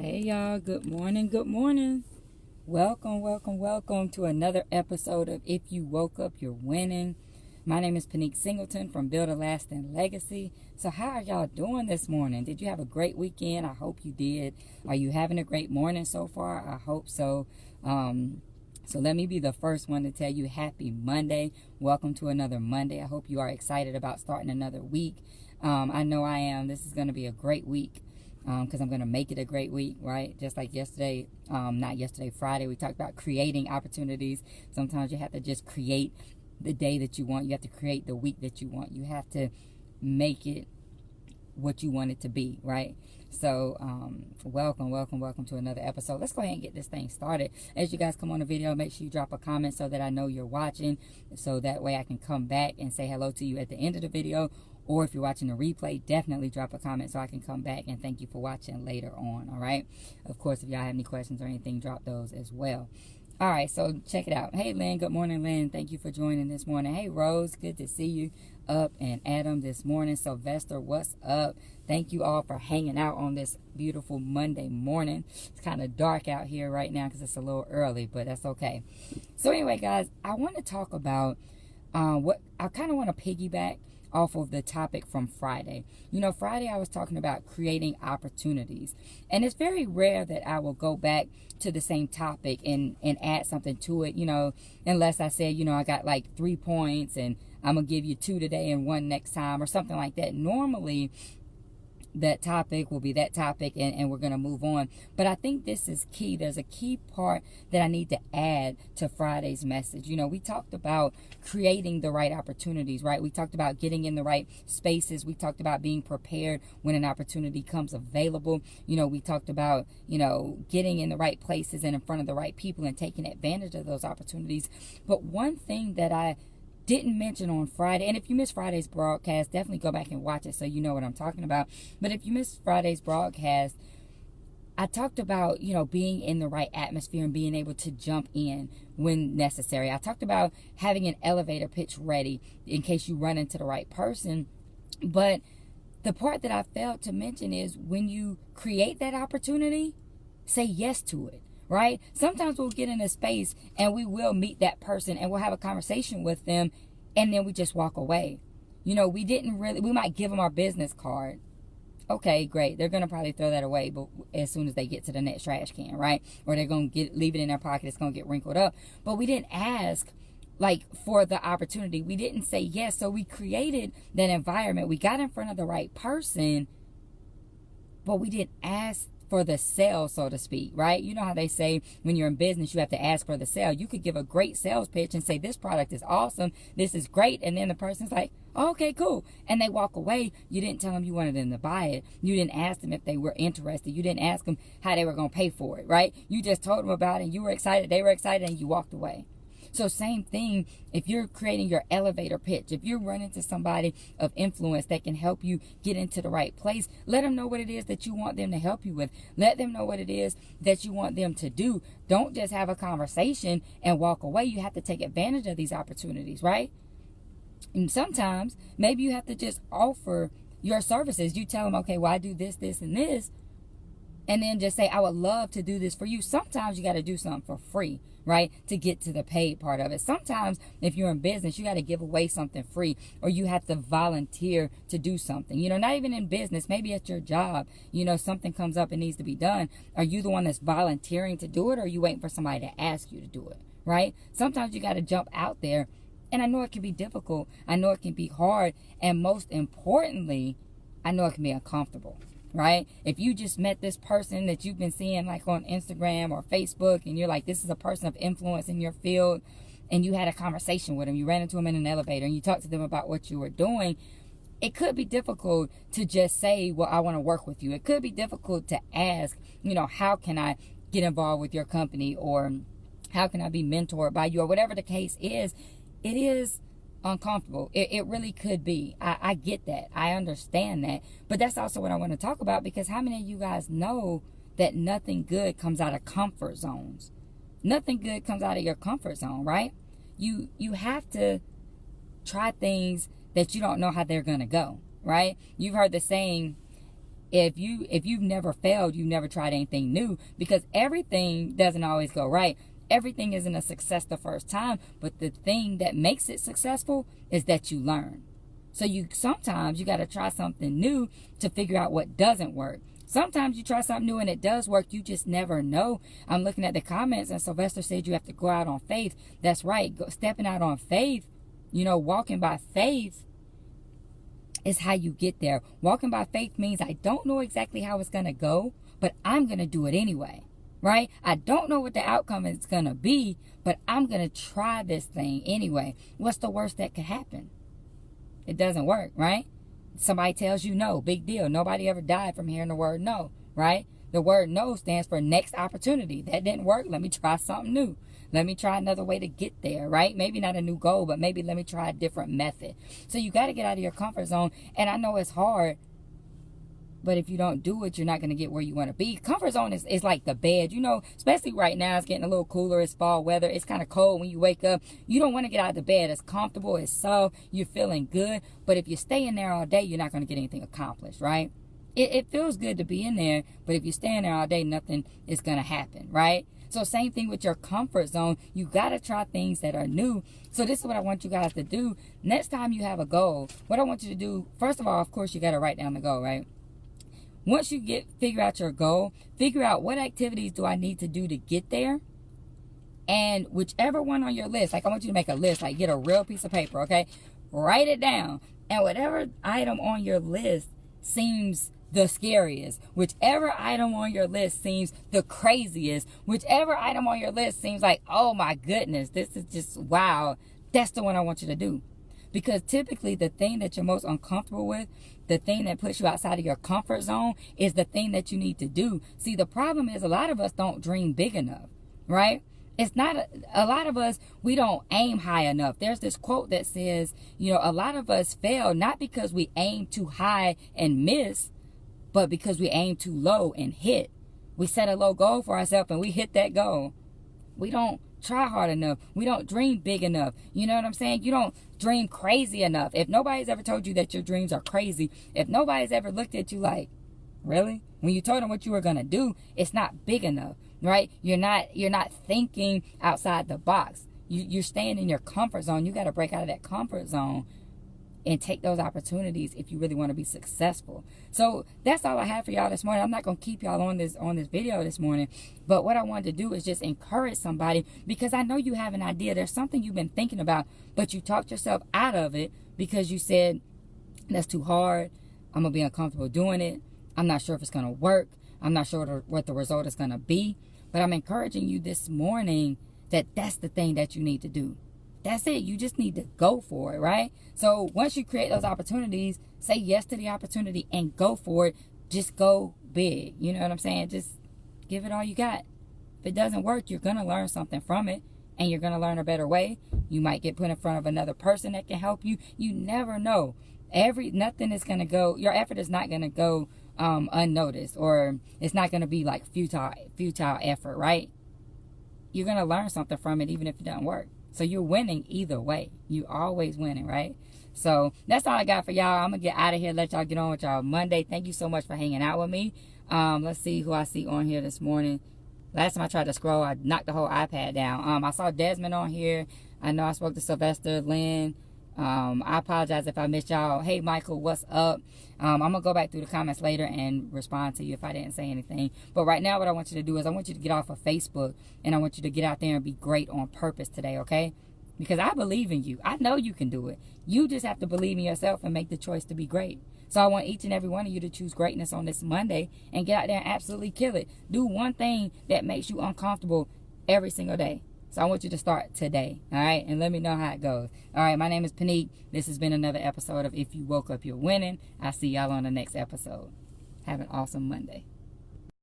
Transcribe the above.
Hey y'all, good morning, good morning. Welcome to another episode of If You Woke Up, You're Winning. My name is Pinique Singleton from Build a Lasting Legacy. So how are y'all doing this morning? Did you have a great weekend? I hope you did. Are you having a great morning so far? I hope so. So let me be the first one to tell you happy Monday. Welcome to another Monday. I hope you are excited about starting another week. I know I am. This is going to be a great week. Because I'm going to make it a great week, right? Just like yesterday, Friday, we talked about creating opportunities. Sometimes you have to just create the day that you want. You have to create the week that you want. You have to make it what you want it to be, right? So, welcome to another episode. Let's go ahead and get this thing started. As you guys come on the video, make sure you drop a comment so that I know you're watching. So that way I can come back and say hello to you at the end of the video. Or if you're watching the replay, definitely drop a comment so I can come back and thank you for watching later on, all right? Of course, if y'all have any questions or anything, drop those as well. All right, so check it out. Hey, Lynn. Good morning, Lynn. Thank you for joining this morning. Hey, Rose. Good to see you up. And Adam this morning. Sylvester, what's up? Thank you all for hanging out on this beautiful Monday morning. It's kind of dark out here right now because it's a little early, but that's okay. So anyway, guys, I want to talk about what I kind of want to piggyback off of the topic from Friday. You know, Friday I was talking about creating opportunities. And it's very rare that I will go back to the same topic and add something to it, you know, unless I say, you know, I got like 3 points and I'm going to give you 2 today and 1 next time or something like that. Normally, that topic will be that topic and we're going to move on. But I think this is key. There's a key part that I need to add to Friday's message. You know, we talked about creating the right opportunities, right? We talked about getting in the right spaces. We talked about being prepared when an opportunity comes available. You know, we talked about, you know, getting in the right places and in front of the right people and taking advantage of those opportunities. But one thing that I didn't mention on Friday, and if you missed Friday's broadcast, definitely go back and watch it so you know what I'm talking about. But if you missed Friday's broadcast, I talked about, you know, being in the right atmosphere and being able to jump in when necessary. I talked about having an elevator pitch ready in case you run into the right person. But the part that I failed to mention is when you create that opportunity, say yes to it. Right? Sometimes we'll get in a space and we will meet that person and we'll have a conversation with them and then we just walk away. You know, we might give them our business card. Okay, great. They're going to probably throw that away but as soon as they get to the next trash can, right? Or they're going to leave it in their pocket. It's going to get wrinkled up. But we didn't ask for the opportunity. We didn't say yes. So we created that environment. We got in front of the right person, but we didn't ask for the sale, so to speak, right? You know how they say when you're in business, you have to ask for the sale. You could give a great sales pitch and say, this product is awesome. This is great. And then the person's like, oh, okay, cool. And they walk away. You didn't tell them you wanted them to buy it. You didn't ask them if they were interested. You didn't ask them how they were going to pay for it, right? You just told them about it and you were excited. They were excited and you walked away. So same thing if you're creating your elevator pitch. If you're running to somebody of influence that can help you get into the right place, let them know what it is that you want them to help you with. Let them know what it is that you want them to do. Don't just have a conversation and walk away. You have to take advantage of these opportunities, right? And sometimes maybe you have to just offer your services. You tell them, okay, well, I do this, this, and this. And then just say, I would love to do this for you. Sometimes you got to do something for free, right? To get to the paid part of it. Sometimes if you're in business, you got to give away something free or you have to volunteer to do something. You know, not even in business, maybe at your job, you know, something comes up and needs to be done. Are you the one that's volunteering to do it or are you waiting for somebody to ask you to do it, right? Sometimes you got to jump out there. And I know it can be difficult. I know it can be hard. And most importantly, I know it can be uncomfortable. Right? If you just met this person that you've been seeing like on Instagram or Facebook and you're like, this is a person of influence in your field and you had a conversation with them, you ran into them in an elevator and you talked to them about what you were doing, it could be difficult to just say, well, I want to work with you. It could be difficult to ask, you know, how can I get involved with your company or how can I be mentored by you or whatever the case is. It is uncomfortable. It really could be. I get that. I understand that. But that's also what I want to talk about because how many of you guys know that nothing good comes out of comfort zones? Nothing good comes out of your comfort zone, right? You have to try things that you don't know how they're going to go, right? You've heard the saying, If you've never failed, you've never tried anything new, because everything doesn't always go right. Everything isn't a success the first time, but the thing that makes it successful is that you learn. So sometimes you got to try something new to figure out what doesn't work. Sometimes you try something new and it does work. You just never know. I'm looking at the comments, and Sylvester said you have to go out on faith. That's right. Stepping out on faith, walking by faith is how you get there. Walking by faith means I don't know exactly how it's going to go, but I'm going to do it anyway, right? I don't know what the outcome is going to be, but I'm going to try this thing anyway. What's the worst that could happen? It doesn't work, right? Somebody tells you no, big deal. Nobody ever died from hearing the word no, right? The word no stands for next opportunity. That didn't work. Let me try something new. Let me try another way to get there, right? Maybe not a new goal, but maybe let me try a different method. So you got to get out of your comfort zone. And I know it's hard, but if you don't do it, you're not going to get where you want to be. Comfort zone is like the bed, especially right now. It's getting a little cooler. It's fall weather. It's kind of cold when you wake up. You don't want to get out of the bed. It's comfortable. It's soft. You're feeling good. But if you stay in there all day, you're not going to get anything accomplished, right? It feels good to be in there, but if you stay in there all day, nothing is going to happen, right? So same thing with your comfort zone. You got to try things that are new. So this is what I want you guys to do. Next time you have a goal, what I want you to do, first of all, of course, you got to write down the goal, right? Once you figure out your goal, figure out what activities do I need to do to get there. And whichever one on your list, like I want you to make a list, like get a real piece of paper, okay? Write it down. And whatever item on your list seems the scariest, whichever item on your list seems the craziest, whichever item on your list seems like, oh my goodness, this is just wow, that's the one I want you to do. Because typically the thing that you're most uncomfortable with, the thing that puts you outside of your comfort zone, is the thing that you need to do. See, the problem is a lot of us don't dream big enough, right? It's not a lot of us, we don't aim high enough. There's this quote that says, a lot of us fail not because we aim too high and miss, but because we aim too low and hit. We set a low goal for ourselves and we hit that goal. We don't try hard enough. We don't dream big enough. You know what I'm saying? You don't dream crazy enough. If nobody's ever told you that your dreams are crazy, if nobody's ever looked at you like, really? When you told them what you were going to do, it's not big enough, right? You're not thinking outside the box. You're staying in your comfort zone. You got to break out of that comfort zone and take those opportunities if you really want to be successful. So that's all I have for y'all this morning. I'm not going to keep y'all on this video this morning, but what I wanted to do is just encourage somebody, because I know you have an idea. There's something you've been thinking about, but you talked yourself out of it because you said, that's too hard. I'm going to be uncomfortable doing it. I'm not sure if it's going to work. I'm not sure what the result is going to be, but I'm encouraging you this morning that that's the thing that you need to do. That's it. You just need to go for it, right? So once you create those opportunities, say yes to the opportunity and go for it. Just go big. You know what I'm saying? Just give it all you got. If it doesn't work, you're going to learn something from it, and you're going to learn a better way. You might get put in front of another person that can help you. You never know. Nothing is going to go, your effort is not going to go unnoticed, or it's not going to be like futile effort, right? You're going to learn something from it even if it doesn't work. So you're winning either way. You always winning, right? So that's all I got for y'all. I'm going to get out of here, let y'all get on with y'all Monday. Thank you so much for hanging out with me. Let's see who I see on here this morning. Last time I tried to scroll, I knocked the whole iPad down. I saw Desmond on here. I know I spoke to Sylvester, Lynn. I apologize if I missed y'all. Hey, Michael, what's up? I'm going to go back through the comments later and respond to you if I didn't say anything. But right now, what I want you to do is I want you to get off of Facebook, and I want you to get out there and be great on purpose today, okay? Because I believe in you. I know you can do it. You just have to believe in yourself and make the choice to be great. So I want each and every one of you to choose greatness on this Monday and get out there and absolutely kill it. Do one thing that makes you uncomfortable every single day. So I want you to start today, all right? And let me know how it goes. All right, my name is Pinique. This has been another episode of If You Woke Up, You're Winning. I'll see y'all on the next episode. Have an awesome Monday.